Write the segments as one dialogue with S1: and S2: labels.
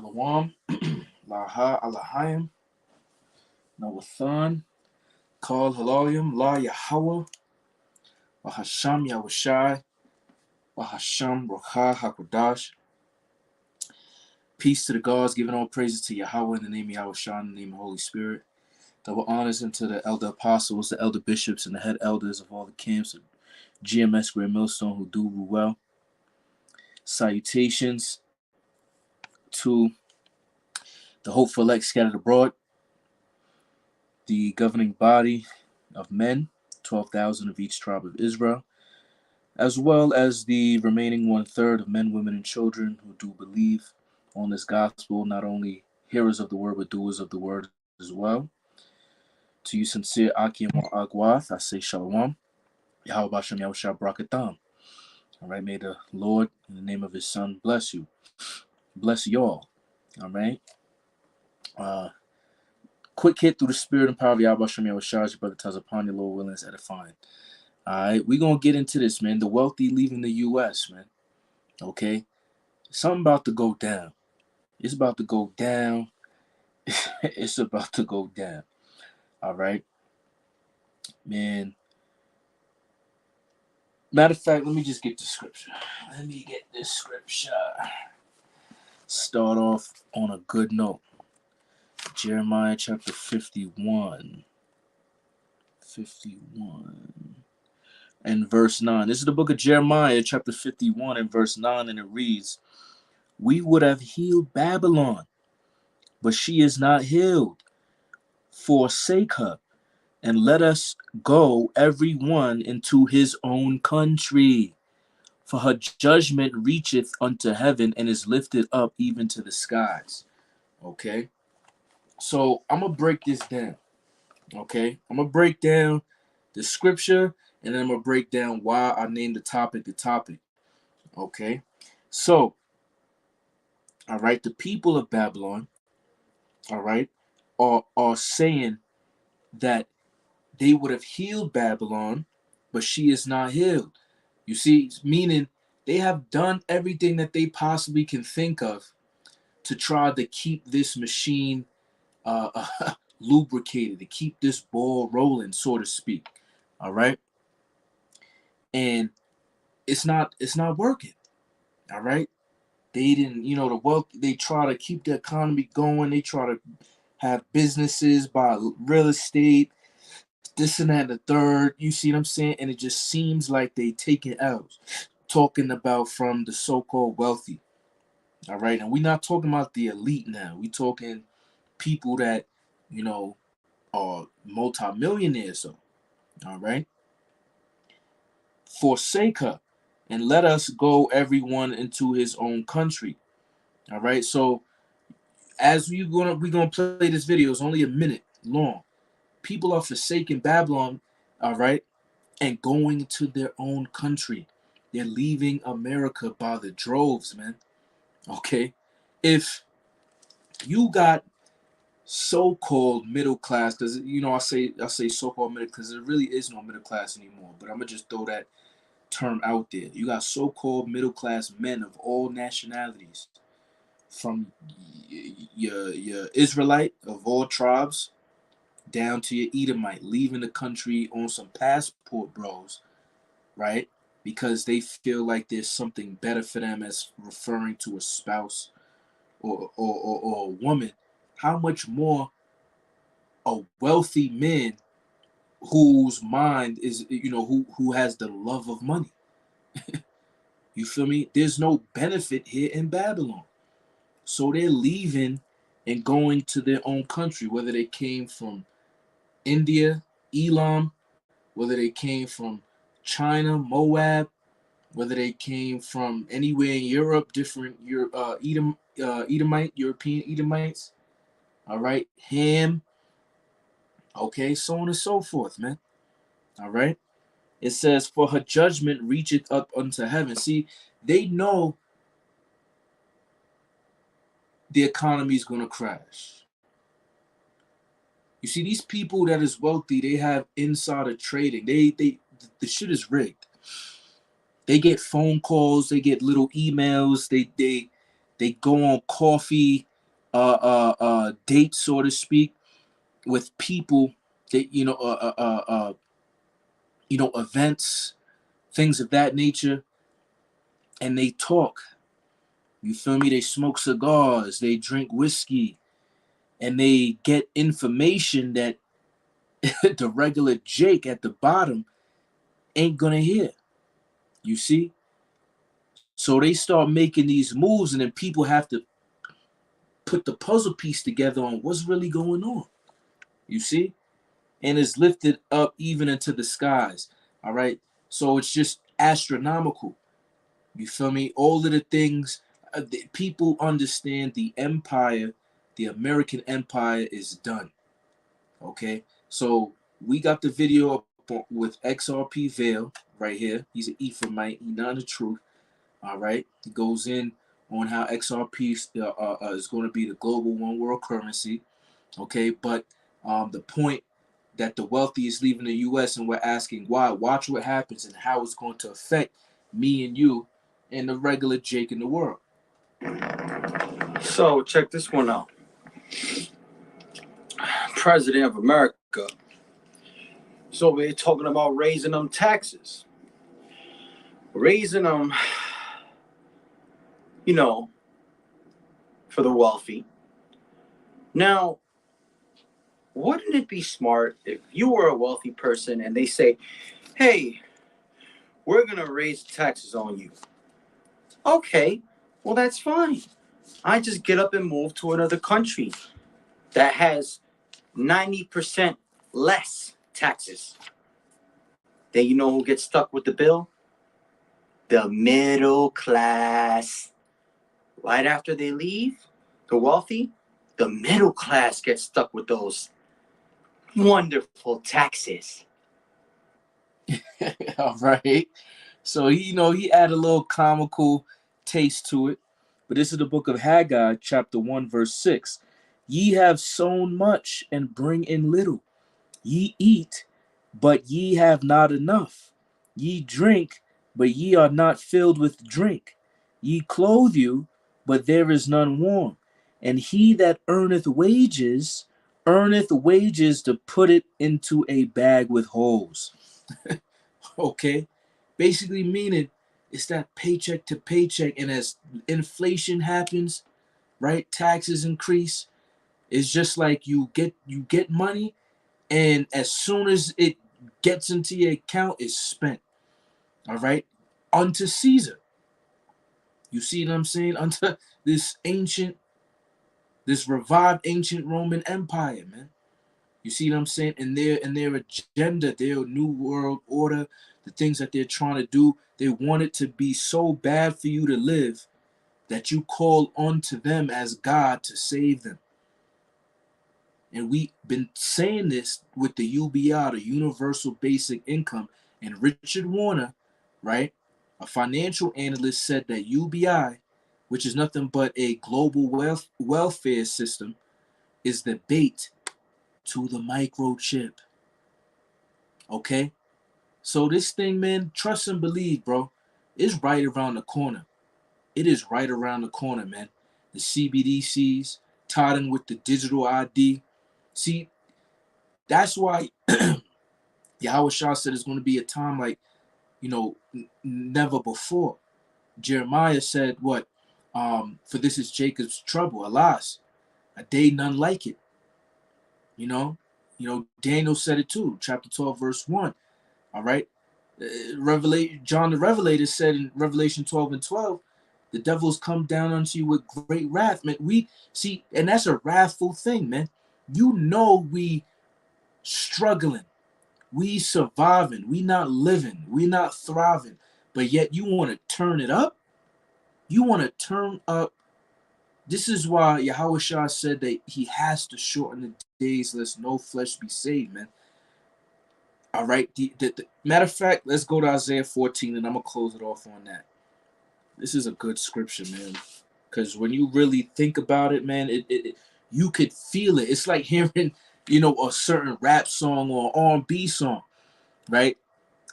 S1: Shalom, Laha Alahayim, Nawathan, Kal Haloyim, La Yahweh, Wahasham Yahushai, Wahasham Rocha HaKodash. Peace to the gods, giving all praises to Yahweh in the name of Yahushua, in the name of the Holy Spirit. Double honors unto the elder apostles, the elder bishops, and the head elders of all the camps of GMS Great Millstone who do well. Salutations to the hopeful elect scattered abroad, the governing body of men, 12,000 of each tribe of Israel, as well as the remaining 1/3 of men, women, and children who do believe on this gospel, not only hearers of the word, but doers of the word as well. To you sincere Akim Agwath, I say Shalom. Yahweh Bashem Yahushua Brakatham. All right, may the Lord, in the name of his son, bless you. Bless y'all. All right. Quick hit through the spirit and power of Yahweh Bashem Yahushua, your brother tells upon your Lord willing is edifying. All right, we're going to get into this, man. The wealthy leaving the U.S., man. Okay? Something about to go down. It's about to go down. It's about to go down. All right? Man. Matter of fact, let me just get the scripture. Let me get this scripture. Start off on a good note. Jeremiah chapter 51. 51. And verse 9. This is the book of Jeremiah, chapter 51, and verse 9, and it reads, "We would have healed Babylon, but she is not healed. Forsake her, and let us go every one into his own country. For her judgment reacheth unto heaven and is lifted up even to the skies." Okay? So I'm going to break this down. Okay? I'm going to break down the scripture, and then I'm going to break down why I named the topic. Okay? So, all right, the people of Babylon, all right, are saying that they would have healed Babylon, but she is not healed. You see, meaning they have done everything that they possibly can think of to try to keep this machine lubricated, to keep this ball rolling, so to speak. All right, and it's not working. All right, they didn't, the wealth. They try to keep the economy going. They try to have businesses, buy real estate, this and that and the third. You see what I'm saying? And it just seems like they taking L's. Talking about from the so-called wealthy. All right. And we're not talking about the elite now. We talking people that, are multimillionaires. So, all right. Forsake her and let us go everyone into his own country. All right. So as we're gonna play this video, it's only a minute long. People are forsaking Babylon, all right, and going to their own country. They're leaving America by the droves, man. Okay? If you got so-called middle class, because I say so-called middle because there really is no middle class anymore, but I'm gonna just throw that term out there. You got so-called middle class men of all nationalities, from your Israelite of all tribes down to your Edomite, leaving the country on some passport bros, right? Because they feel like there's something better for them, as referring to a spouse or a woman. How much more a wealthy man whose mind is, who has the love of money. You feel me? There's no benefit here in Babylon. So they're leaving and going to their own country, whether they came from India, Elam, whether they came from China, Moab, whether they came from anywhere in Europe, different European Edomites, all right, Ham, okay, so on and so forth, man. All right. It says, "For her judgment reacheth up unto heaven." See, they know the economy is gonna crash. You see, these people that is wealthy, they have insider trading. The shit is rigged. They get phone calls, they get little emails, they go on coffee date, so to speak, with people that events, things of that nature, and they talk. You feel me? They smoke cigars, they drink whiskey, and they get information that the regular Jake at the bottom ain't gonna hear. You see? So they start making these moves, and then people have to put the puzzle piece together on what's really going on. You see? And it's lifted up even into the skies. All right. So it's just astronomical. You feel me? All of the things people understand the empire, the American empire is done. Okay. So we got the video up with XRP Veil right here. He's an Ephraimite. He's not the truth. All right. He goes in on how XRP is going to be the global one world currency. Okay. But the point that the wealthy is leaving the U.S. and we're asking why. Watch what happens and how it's going to affect me and you and the regular Jake in the world.
S2: So check this one out. President of America. So we're talking about raising them taxes. Raising them, for the wealthy. Now, wouldn't it be smart if you were a wealthy person and they say, hey, we're going to raise taxes on you? Okay, well, that's fine. I just get up and move to another country that has 90% less taxes. Then you know who gets stuck with the bill? The middle class. Right after they leave, the wealthy, the middle class gets stuck with those wonderful taxes.
S1: All right. So he added a little comical taste to it. But this is the book of Haggai, chapter 1, verse 6. Ye have sown much and bring in little. Ye eat, but ye have not enough. Ye drink, but ye are not filled with drink. Ye clothe you, but there is none warm. And he that earneth wages to put it into a bag with holes. Okay? Basically meaning it's that paycheck to paycheck, and as inflation happens, right? Taxes increase. It's just like you get money, and as soon as it gets into your account, it's spent. All right? Unto Caesar. You see what I'm saying? Unto this revived ancient Roman Empire, man. You see what I'm saying? And their agenda, their new world order, the things that they're trying to do, they want it to be so bad for you to live that you call on to them as God to save them. And we've been saying this with the UBI, the Universal Basic Income. And Richard Warner, right, a financial analyst, said that UBI, which is nothing but a global welfare system, is the bait to the microchip. Okay? So this thing, man, trust and believe, bro, is right around the corner. It is right around the corner, man. The CBDCs, tied in with the digital ID. See, that's why Yahweh Shah said it's going to be a time like, never before. Jeremiah said, what? For this is Jacob's trouble, alas, a day none like it. Daniel said it too, chapter 12, verse 1. All right. John the Revelator said in Revelation 12 and 12, the devils come down unto you with great wrath, man. We see, and that's a wrathful thing, man. We struggling, we surviving, we not living, we not thriving, but yet you want to turn it up. You want to turn up. This is why Yahweh Shah said that he has to shorten the days lest no flesh be saved, man. All right. The matter of fact, let's go to Isaiah 14 and I'm going to close it off on that. This is a good scripture, man. Because when you really think about it, man, you could feel it. It's like hearing, a certain rap song or R&B song, right?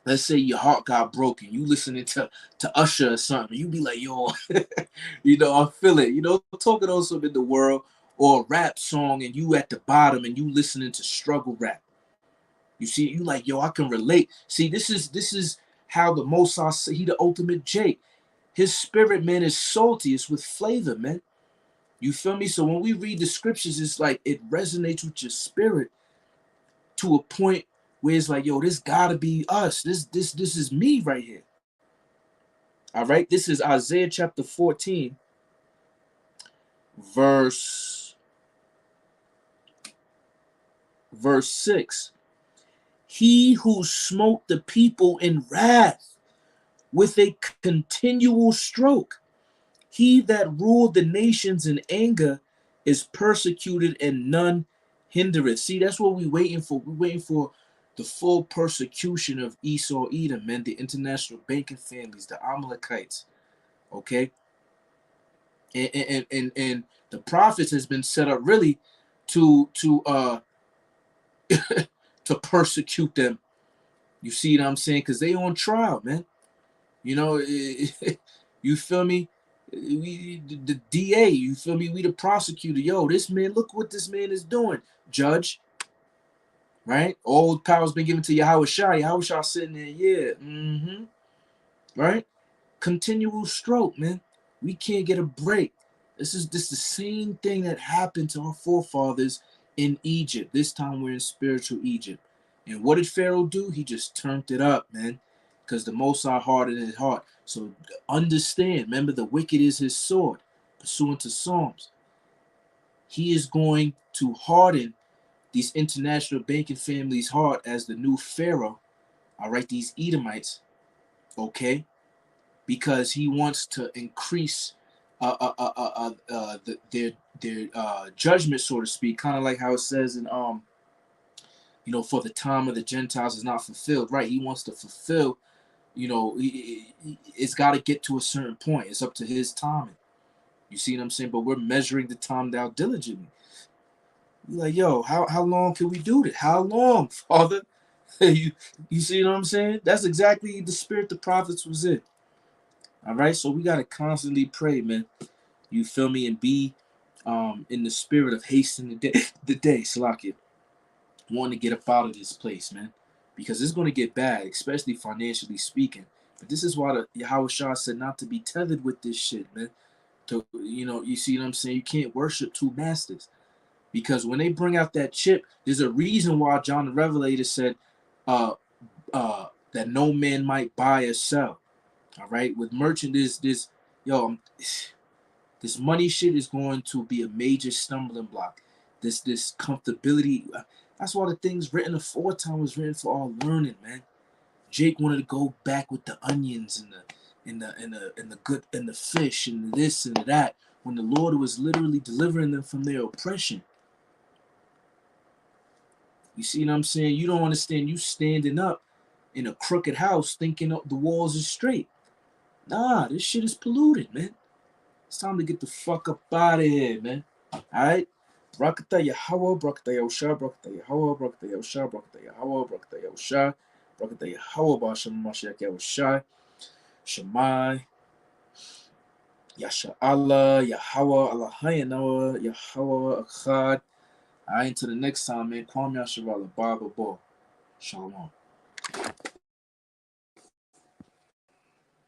S1: Let's say your heart got broken. You listening to Usher or something. You be like, yo, I feel it. Talking on something in the world. or a rap song and you at the bottom and you listening to struggle rap. You see, you like, yo, I can relate. See, this is how the Most High, he the ultimate J. His spirit, man, is salty. It's with flavor, man. You feel me? So when we read the scriptures, it's like it resonates with your spirit to a point where it's like, yo, this gotta be us. This is me right here. All right, this is Isaiah chapter 14, verse 6. He who smote the people in wrath with a continual stroke, he that ruled the nations in anger is persecuted and none hindereth. See, that's what we're waiting for. We're waiting for the full persecution of Esau, Edom, man, the international banking families, the Amalekites. Okay, and the prophets has been set up really to to persecute them. You see what I'm saying? Because they on trial, man. You know, you feel me? We the DA, you feel me? We the prosecutor. Yo, this man, look what this man is doing. Judge, right? All power's been given to Yahweh Shai. Yahweh Shai sitting there, yeah. Right? Continual stroke, man. We can't get a break. This is the same thing that happened to our forefathers in Egypt. This time we're in spiritual Egypt. And what did Pharaoh do? He just turned it up, man. Because the Most High hardened his heart. So understand, remember, the wicked is his sword, pursuant to Psalms. He is going to harden these international banking families' heart as the new Pharaoh. All right, these Edomites, okay, because he wants to increase their judgment, so to speak, kind of like how it says in for the time of the Gentiles is not fulfilled, right? He wants to fulfill, it's got to get to a certain point. It's up to his timing. You see what I'm saying? But we're measuring the time down diligently. You're like, yo, how long can we do this? How long, Father? you see what I'm saying? That's exactly the spirit the prophets was in. All right, so we got to constantly pray, man. You feel me? And be in the spirit of hastening the day, Salakia. Wanting to get up out of this place, man. Because it's going to get bad, especially financially speaking. But this is why the Yahweh Shah said not to be tethered with this shit, man. You see what I'm saying? You can't worship two masters. Because when they bring out that chip, there's a reason why John the Revelator said that no man might buy or sell. All right, with merchant, this money shit is going to be a major stumbling block. This comfortability. That's why the things written aforetime was written for our learning, man. Jake wanted to go back with the onions and the fish and this and that when the Lord was literally delivering them from their oppression. You see what I'm saying? You don't understand. You standing up in a crooked house thinking the walls are straight. Nah, this shit is polluted, man. It's time to get the fuck up out of here, man. Alright? Brakata Yahweh, Brakata Yahusha, Brakata Yahweh, Brakata Yahusha, Brakata Yahweh, Brakata Yahusha, Brakata Yahweh, Basham Mashiach Yahusha, Shemai, Yasha Allah, Yahweh, Allah Hayanawa, Yahweh, Akkad. Alright, until the next time, man. Kwame Yasharala, Bible Ball. Shalom.